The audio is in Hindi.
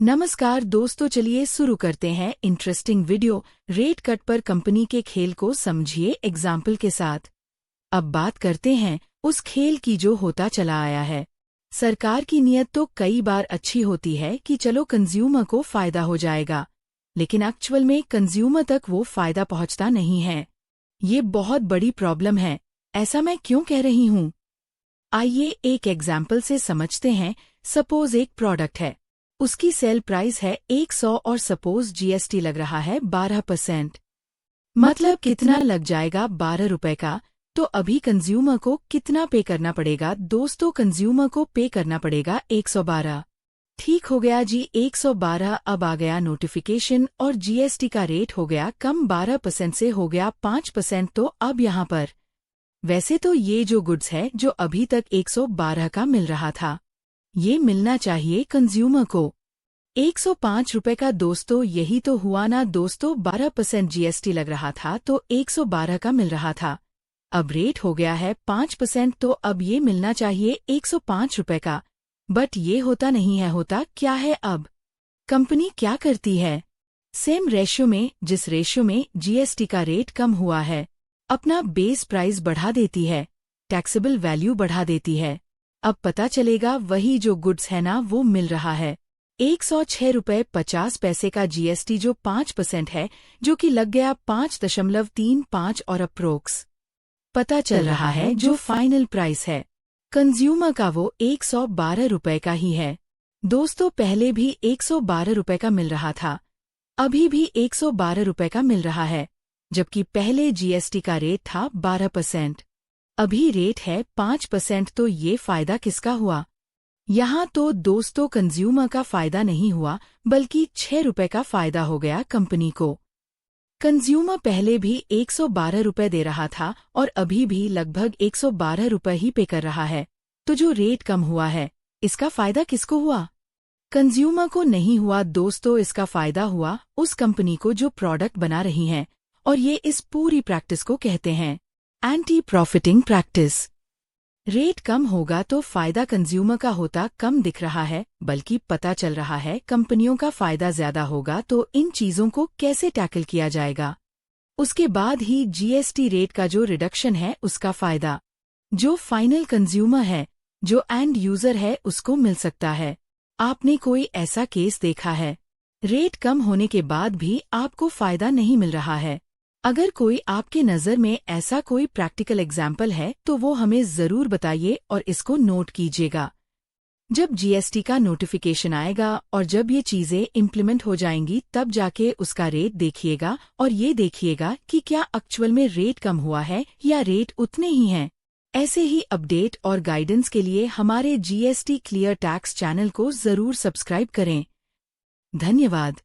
नमस्कार दोस्तों, चलिए शुरू करते हैं इंटरेस्टिंग वीडियो। रेट कट पर कंपनी के खेल को समझिए एग्जाम्पल के साथ। अब बात करते हैं उस खेल की जो होता चला आया है। सरकार की नीयत तो कई बार अच्छी होती है कि चलो कंज्यूमर को फायदा हो जाएगा, लेकिन एक्चुअल में कंज्यूमर तक वो फायदा पहुंचता नहीं है। ये बहुत बड़ी प्रॉब्लम है। ऐसा मैं क्यों कह रही हूँ? आइए एक एग्जाम्पल से समझते हैं। सपोज एक प्रोडक्ट है, उसकी सेल प्राइस है 100 और सपोज जीएसटी लग रहा है 12%। मतलब कितना लग जाएगा? 12 रुपए का। तो अभी कंज्यूमर को कितना पे करना पड़ेगा? दोस्तों, कंज्यूमर को पे करना पड़ेगा 112। ठीक हो गया जी, 112। अब आ गया नोटिफिकेशन और जीएसटी का रेट हो गया कम, 12% से हो गया 5%। तो अब यहाँ पर वैसे तो ये जो गुड्स है जो अभी तक 112 का मिल रहा था, ये मिलना चाहिए कंज्यूमर को 105 रुपए का। दोस्तों यही तो हुआ ना दोस्तों, 12% जीएसटी लग रहा था तो 112 का मिल रहा था। अब रेट हो गया है 5%, तो अब ये मिलना चाहिए 105 रुपए का। बट ये होता नहीं है। होता क्या है? अब कंपनी क्या करती है? सेम रेशियो में, जिस रेशियो में जीएसटी का रेट कम हुआ है, अपना बेस प्राइस बढ़ा देती है, टैक्सेबल वैल्यू बढ़ा देती है। अब पता चलेगा वही जो गुड्स है ना वो मिल रहा है 106 रुपए 50 पैसे का जीएसटी जो 5% है, जो कि लग गया 5.35 और अप्रोक्स पता चल रहा है जो फाइनल प्राइस है कंज्यूमर का वो 112 रुपए का ही है। दोस्तों पहले भी 112 रुपए का मिल रहा था, अभी भी 112 रुपए का मिल रहा है, जबकि पहले जीएसटी का रेट था 12%, अभी रेट है 5%। तो ये फायदा किसका हुआ? यहाँ तो दोस्तों कंज्यूमर का फायदा नहीं हुआ, बल्कि 6 रुपए का फायदा हो गया कंपनी को। कंज्यूमर पहले भी 112 रुपए दे रहा था और अभी भी लगभग 112 रुपए ही पे कर रहा है। तो जो रेट कम हुआ है, इसका फायदा किसको हुआ? कंज्यूमर को नहीं हुआ दोस्तों, इसका फायदा हुआ उस कंपनी को जो प्रोडक्ट बना रही है। और ये इस पूरी प्रैक्टिस को कहते हैं एंटी प्रॉफिटिंग प्रैक्टिस। रेट कम होगा तो फायदा कंज्यूमर का होता कम दिख रहा है, बल्कि पता चल रहा है कंपनियों का फायदा ज्यादा होगा। तो इन चीजों को कैसे टैकल किया जाएगा? उसके बाद ही जीएसटी रेट का जो रिडक्शन है उसका फायदा जो फाइनल कंज्यूमर है, जो एंड यूजर है, उसको मिल सकता है। आपने कोई ऐसा केस देखा है रेट कम होने के बाद भी आपको फायदा नहीं मिल रहा है? अगर कोई आपके नज़र में ऐसा कोई प्रैक्टिकल एग्जाम्पल है तो वो हमें ज़रूर बताइए और इसको नोट कीजिएगा। जब जीएसटी का नोटिफिकेशन आएगा और जब ये चीज़ें इम्प्लीमेंट हो जाएंगी, तब जाके उसका रेट देखिएगा और ये देखिएगा कि क्या एक्चुअल में रेट कम हुआ है या रेट उतने ही हैं। ऐसे ही अपडेट और गाइडेंस के लिए हमारे जीएसटी क्लियर टैक्स चैनल को ज़रूर सब्सक्राइब करें। धन्यवाद।